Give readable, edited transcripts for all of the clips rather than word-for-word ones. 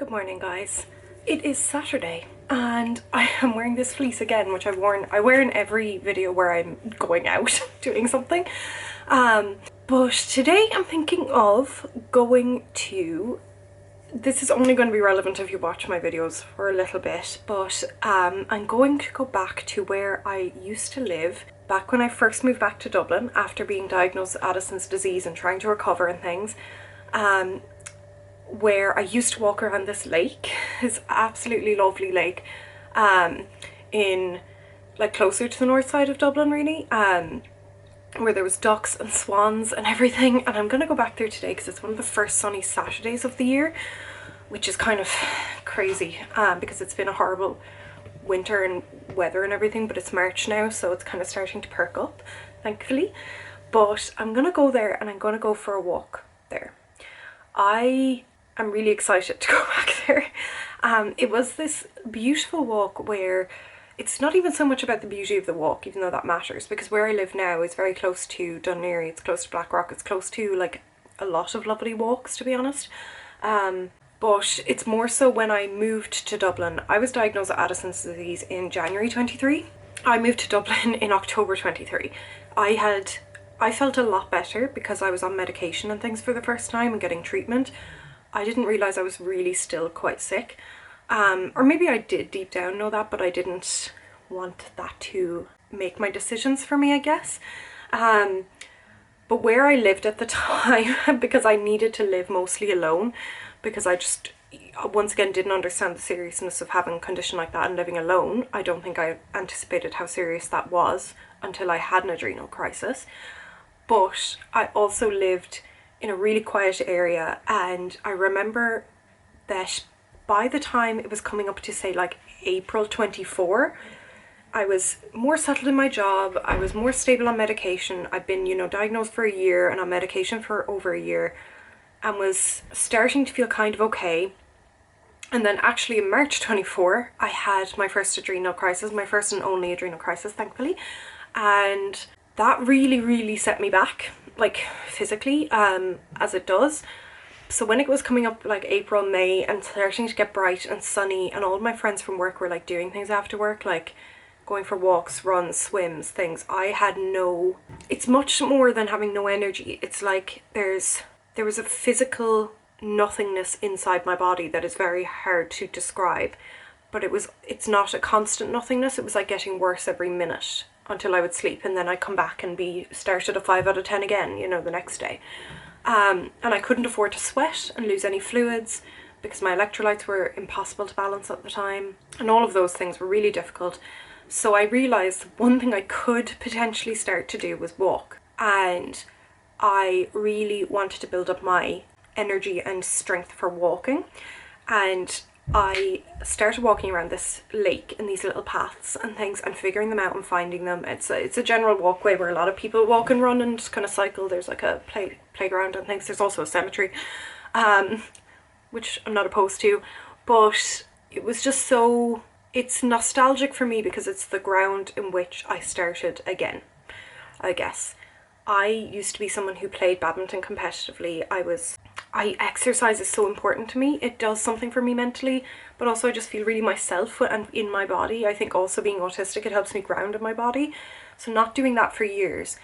Good morning, guys. It is Saturday and I am wearing this fleece again, which I wear in every video where I'm going out doing something. But today I'm thinking of going to, this is only going to be relevant if you watch my videos for a little bit, but I'm going to go back to where I used to live back when I first moved back to Dublin after being diagnosed with Addison's disease and trying to recover and things. Where I used to walk around this lake, this absolutely lovely lake, in like closer to the north side of Dublin really, where there was ducks and swans and everything. And I'm gonna go back there today because it's one of the first sunny Saturdays of the year, which is kind of crazy because it's been a horrible winter and weather and everything, but it's March now, so it's kind of starting to perk up, thankfully. But I'm gonna go there and I'm gonna go for a walk there. I'm really excited to go back there. It was this beautiful walk where it's not even so much about the beauty of the walk, even though that matters, because where I live now is very close to Dunleary, it's close to Blackrock, it's close to like a lot of lovely walks, to be honest. But it's more so when I moved to Dublin. I was diagnosed with Addison's disease in January 23. I moved to Dublin in October 23. I felt a lot better because I was on medication and things for the first time and getting treatment. I didn't realise I was really still quite sick. Or maybe I did deep down know that, but I didn't want that to make my decisions for me, I guess. But where I lived at the time, because I needed to live mostly alone, because I just, once again, didn't understand the seriousness of having a condition like that and living alone. I don't think I anticipated how serious that was until I had an adrenal crisis. But I also lived in a really quiet area, and I remember that by the time it was coming up to say like April 24, I was more settled in my job, I was more stable on medication. I'd been, diagnosed for a year and on medication for over a year, and was starting to feel kind of okay. And then actually in March 24, I had my first adrenal crisis, my first and only adrenal crisis, thankfully. And that really set me back, like physically, as it does. So when it was coming up like April, May, and starting to get bright and sunny, and all of my friends from work were like doing things after work, like going for walks, runs, swims, things, I had no, it's much more than having no energy. It's like there was a physical nothingness inside my body that is very hard to describe, but it's not a constant nothingness. It was like getting worse every minute until I would sleep, and then I'd come back and start at a 5 out of 10 again, the next day. And I couldn't afford to sweat and lose any fluids because my electrolytes were impossible to balance at the time, and all of those things were really difficult. So I realised one thing I could potentially start to do was walk, and I really wanted to build up my energy and strength for walking. And I started walking around this lake in these little paths and things and figuring them out and finding them. It's a general walkway where a lot of people walk and run and just kind of cycle. There's like a playground and things. There's also a cemetery, which I'm not opposed to, but it was just so, it's nostalgic for me because it's the ground in which I started again, I guess. I used to be someone who played badminton competitively. Exercise is so important to me. It does something for me mentally, but also I just feel really myself and in my body. I think also being autistic, it helps me ground in my body. So not doing that for years,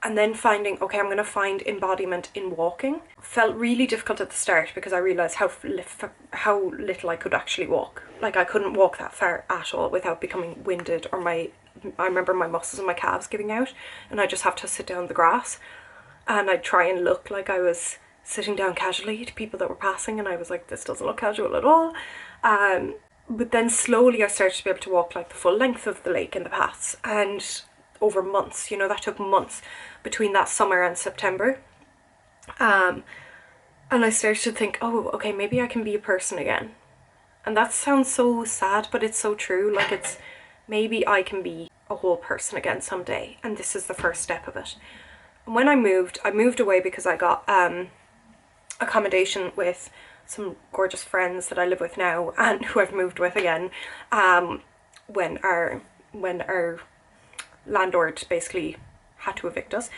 and then finding, okay, I'm going to find embodiment in walking, felt really difficult at the start because I realised how little I could actually walk. Like I couldn't walk that far at all without becoming winded, or I remember my muscles and my calves giving out, and I just have to sit down on the grass, and I'd try and look like I was sitting down casually to people that were passing, and I was like, this doesn't look casual at all. But then slowly I started to be able to walk like the full length of the lake in the paths, and over months, that took months between that summer and September. And I started to think, oh, okay, maybe I can be a person again. And that sounds so sad, but it's so true. Like it's, maybe I can be a whole person again someday, and this is the first step of it. And when I moved away because I got accommodation with some gorgeous friends that I live with now and who I've moved with again, when our landlord basically had to evict us.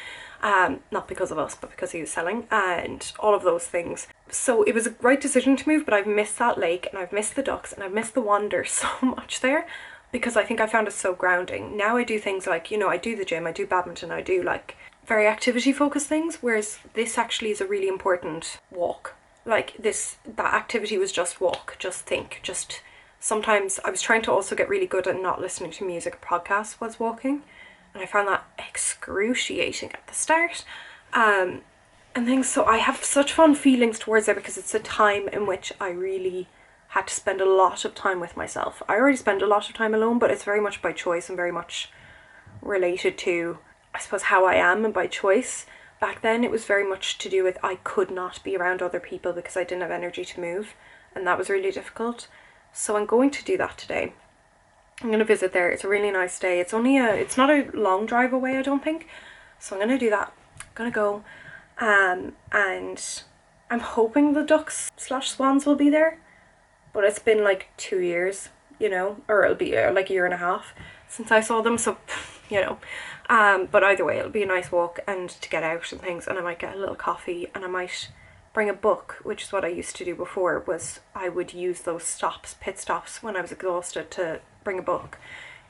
not because of us, but because he was selling, and all of those things. So it was a right decision to move, but I've missed that lake, and I've missed the ducks, and I've missed the wander so much there, because I think I found it so grounding. Now I do things like, you know, I do the gym, I do badminton, I do like very activity focused things, whereas this actually is a really important walk. Like that activity was just walk, just think, just sometimes I was trying to also get really good at not listening to music or podcasts whilst walking, and I found that excruciating at the start. And things, so I have such fond feelings towards it because it's a time in which I really had to spend a lot of time with myself. I already spend a lot of time alone, but it's very much by choice and very much related to, I suppose, how I am and by choice. Back then it was very much to do with I could not be around other people because I didn't have energy to move, and that was really difficult. So I'm going to do that today. I'm going to visit there. It's a really nice day. It's not a long drive away, I don't think. So I'm going to do that. I'm going to go. And I'm hoping the ducks / swans will be there. But it's been like 2 years, you know, or it'll be like a year and a half since I saw them. So, you know, but either way, it'll be a nice walk and to get out and things. And I might get a little coffee, and I might bring a book, which is what I used to do before, was I would use those pit stops when I was exhausted to bring a book.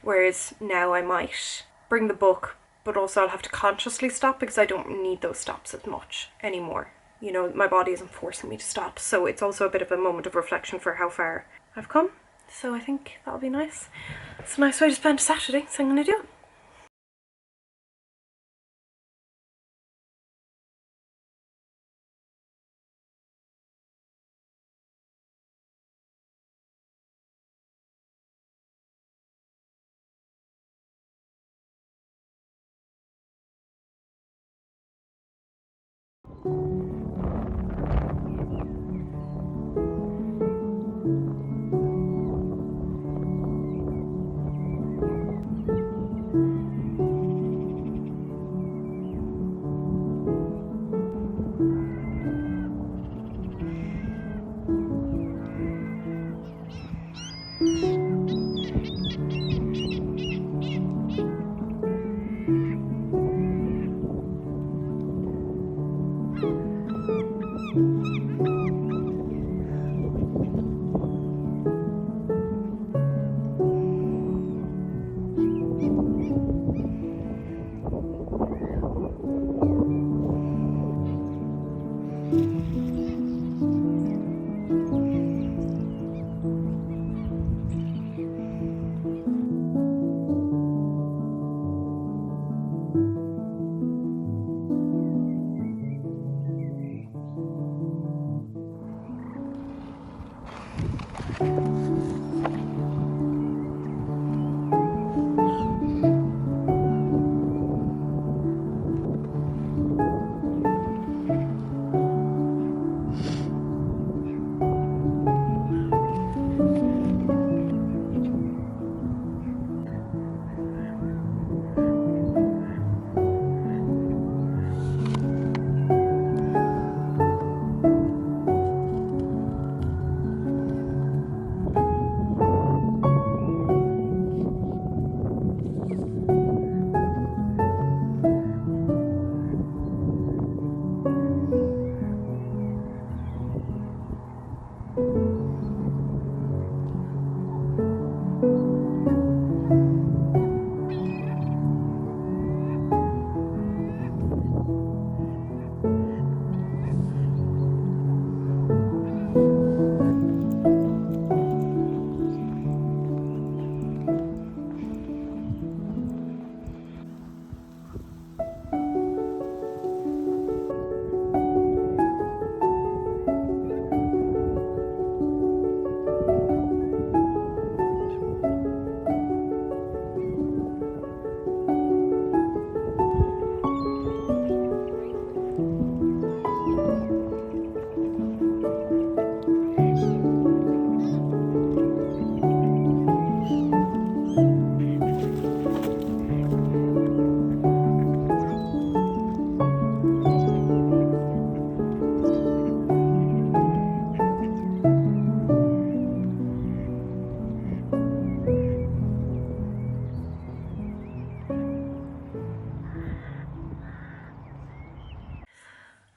Whereas now I might bring the book, but also I'll have to consciously stop because I don't need those stops as much anymore. You know, my body isn't forcing me to stop. So it's also a bit of a moment of reflection for how far I've come. So I think that'll be nice. It's a nice way to spend a Saturday, so I'm going to do it.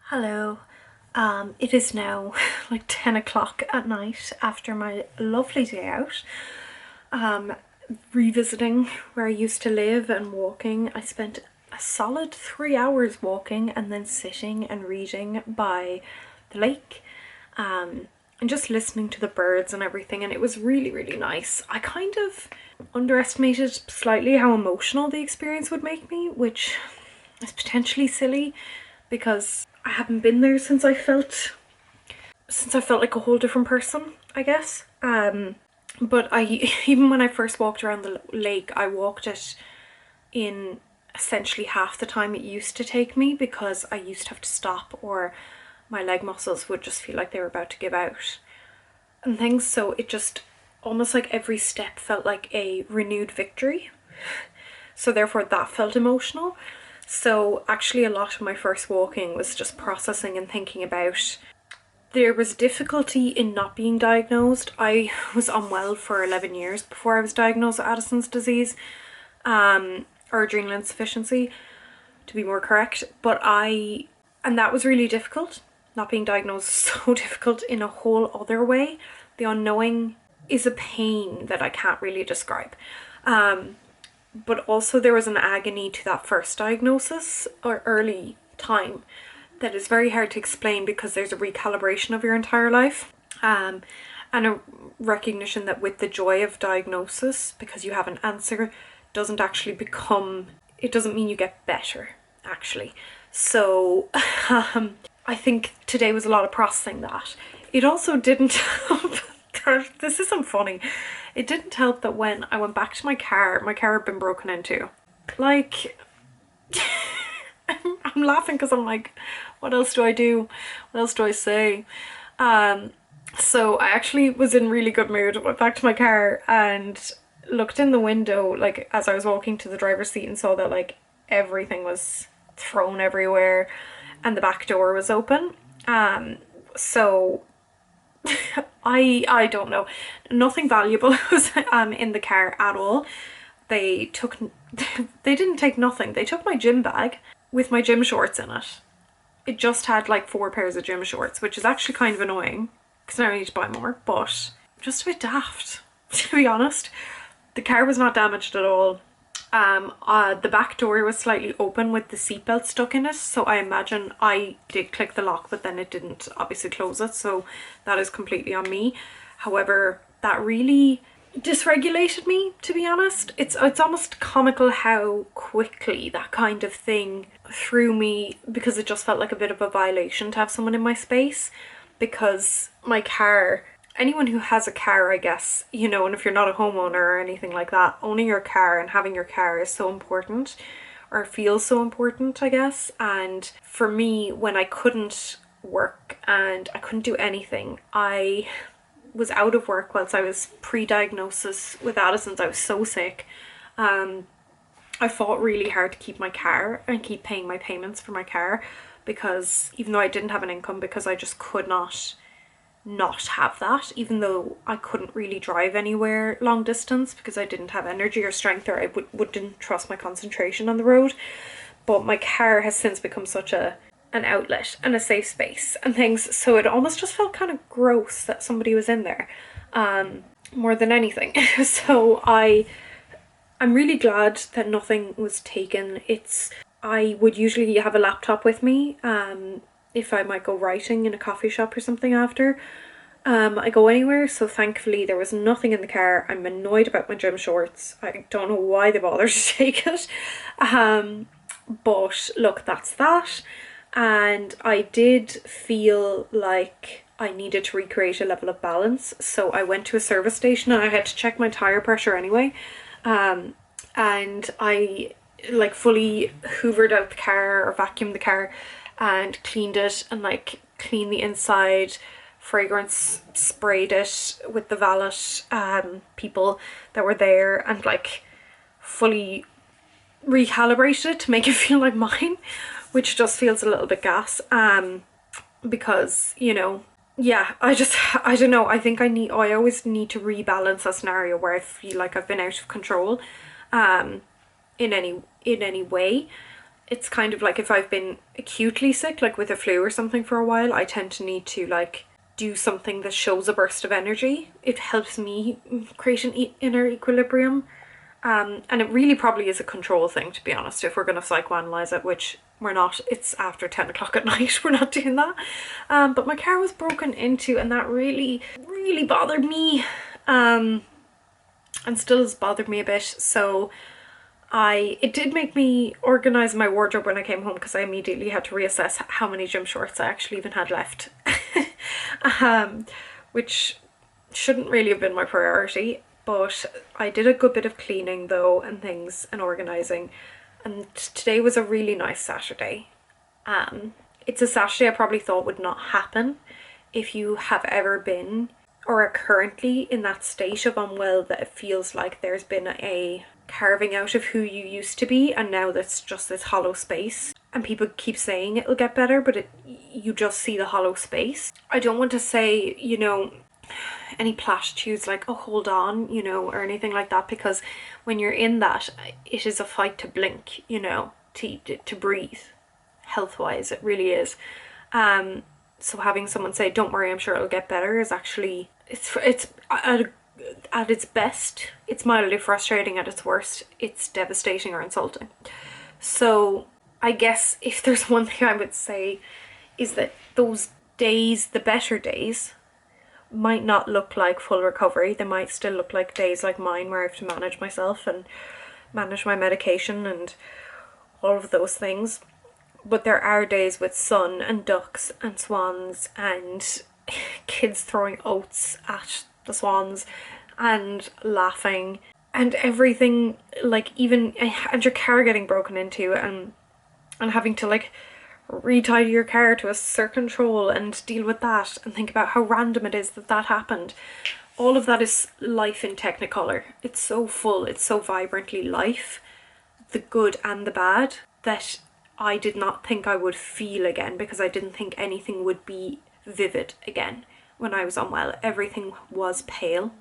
Hello. It is now like 10 o'clock at night after my lovely day out. Revisiting where I used to live and walking. I spent a solid 3 hours walking and then sitting and reading by the lake. And just listening to the birds and everything, and it was really, really nice. I kind of underestimated slightly how emotional the experience would make me, which is potentially silly because I haven't been there since I felt like a whole different person, I guess. But even when I first walked around the lake, I walked it in essentially half the time it used to take me because I used to have to stop or my leg muscles would just feel like they were about to give out and things. So it just almost like every step felt like a renewed victory. So therefore that felt emotional. So actually a lot of my first walking was just processing and thinking about. There was difficulty in not being diagnosed. I was unwell for 11 years before I was diagnosed with Addison's disease, or adrenal insufficiency, to be more correct. And that was really difficult. Not being diagnosed is so difficult in a whole other way. The unknowing is a pain that I can't really describe. But also there was an agony to that first diagnosis or early time that is very hard to explain because there's a recalibration of your entire life, and a recognition that with the joy of diagnosis, because you have an answer, it doesn't mean you get better, actually. So I think today was a lot of processing that. It also didn't help. This isn't funny. It didn't help that when I went back to my car had been broken into. Like, I'm laughing because I'm like, what else do I do? What else do I say? So I actually was in really good mood, went back to my car and looked in the window, like as I was walking to the driver's seat, and saw that like everything was thrown everywhere and the back door was open. So I don't know. Nothing valuable was in the car at all. They didn't take nothing. They took my gym bag with my gym shorts in it. It just had like 4 pairs of gym shorts, which is actually kind of annoying because now I need to buy more, but just a bit daft, to be honest. The car was not damaged at all. The back door was slightly open with the seatbelt stuck in it, so I imagine I did click the lock, but then it didn't obviously close it, so that is completely on me. However, that really dysregulated me, to be honest. It's almost comical how quickly that kind of thing threw me, because it just felt like a bit of a violation to have someone in my space, because my car, anyone who has a car, I guess, you know, and if you're not a homeowner or anything like that, owning your car and having your car is so important, or feels so important, I guess. And for me, when I couldn't work and I couldn't do anything, I was out of work whilst I was pre-diagnosis with Addison's. I was so sick. I fought really hard to keep my car and keep paying my payments for my car, because even though I didn't have an income, because I just could not have that, even though I couldn't really drive anywhere long distance because I didn't have energy or strength, or I wouldn't trust my concentration on the road. But my car has since become such an outlet and a safe space and things, so it almost just felt kind of gross that somebody was in there, more than anything. So I'm really glad that nothing was taken. I would usually have a laptop with me, if I might go writing in a coffee shop or something after I go anywhere, so thankfully there was nothing in the car. I'm annoyed about my gym shorts. I don't know why they bothered to take it, but look, that's that. And I did feel like I needed to recreate a level of balance, so I went to a service station and I had to check my tire pressure anyway, and I like fully hoovered out the car or vacuumed the car and cleaned it, and like cleaned the inside, fragrance sprayed it with the valet people that were there, and like fully recalibrated it to make it feel like mine, which just feels a little bit gas, because, you know, yeah, I don't know, I think I always need to rebalance a scenario where I feel like I've been out of control in any way. it's kind of like if I've been acutely sick, like with a flu or something for a while, I tend to need to like do something that shows a burst of energy. It helps me create an inner equilibrium. And it really probably is a control thing, to be honest, if we're going to psychoanalyze it, which we're not. It's after 10 o'clock at night, we're not doing that. But my car was broken into, and that really, really bothered me, and still has bothered me a bit. So it did make me organise my wardrobe when I came home, because I immediately had to reassess how many gym shorts I actually even had left, which shouldn't really have been my priority. But I did a good bit of cleaning though, and things, and organising, and today was a really nice Saturday. It's a Saturday I probably thought would not happen. If you have ever been or are currently in that state of unwell that it feels like there's been a carving out of who you used to be, and now that's just this hollow space, and people keep saying it'll get better, but you just see the hollow space. I don't want to say, you know, any platitudes like, oh, hold on, you know, or anything like that, because when you're in that, it is a fight to blink, you know, to breathe, health-wise, it really is. So having someone say, don't worry, I'm sure it'll get better, is actually, it's at its best, it's mildly frustrating. At its worst, it's devastating or insulting. So I guess if there's one thing I would say, is that those days, the better days, might not look like full recovery. They might still look like days like mine, where I have to manage myself and manage my medication and all of those things. But there are days with sun and ducks and swans and kids throwing oats at the swans and laughing and everything, like, even, and your car getting broken into, and having to like retidy your car to a certain control and deal with that, and think about how random it is that that happened. All of that is life in Technicolor. It's so full, it's so vibrantly life, the good and the bad, that I did not think I would feel again, because I didn't think anything would be vivid again when I was unwell. Everything was pale.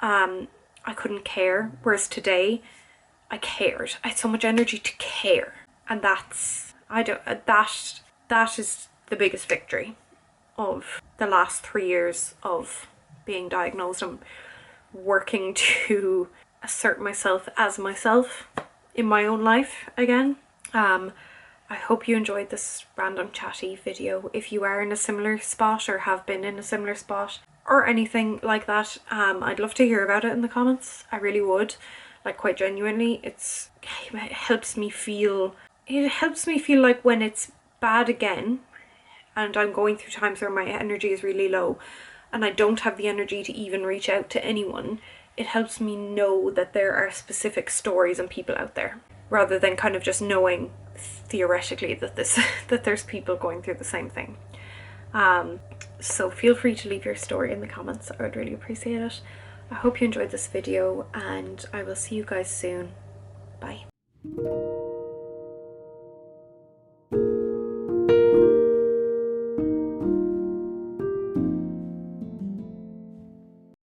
I couldn't care, whereas today I cared. I had so much energy to care, and that's, that is the biggest victory of the last 3 years of being diagnosed. I'm working to assert myself as myself in my own life again. I hope you enjoyed this random chatty video. If you are in a similar spot, or have been in a similar spot, or anything like that, I'd love to hear about it in the comments. I really would, like, quite genuinely. It helps me feel like when it's bad again, and I'm going through times where my energy is really low, and I don't have the energy to even reach out to anyone, it helps me know that there are specific stories and people out there, rather than kind of just knowing theoretically that that there's people going through the same thing. So feel free to leave your story in the comments. I would really appreciate it. I hope you enjoyed this video, and I will see you guys soon. Bye.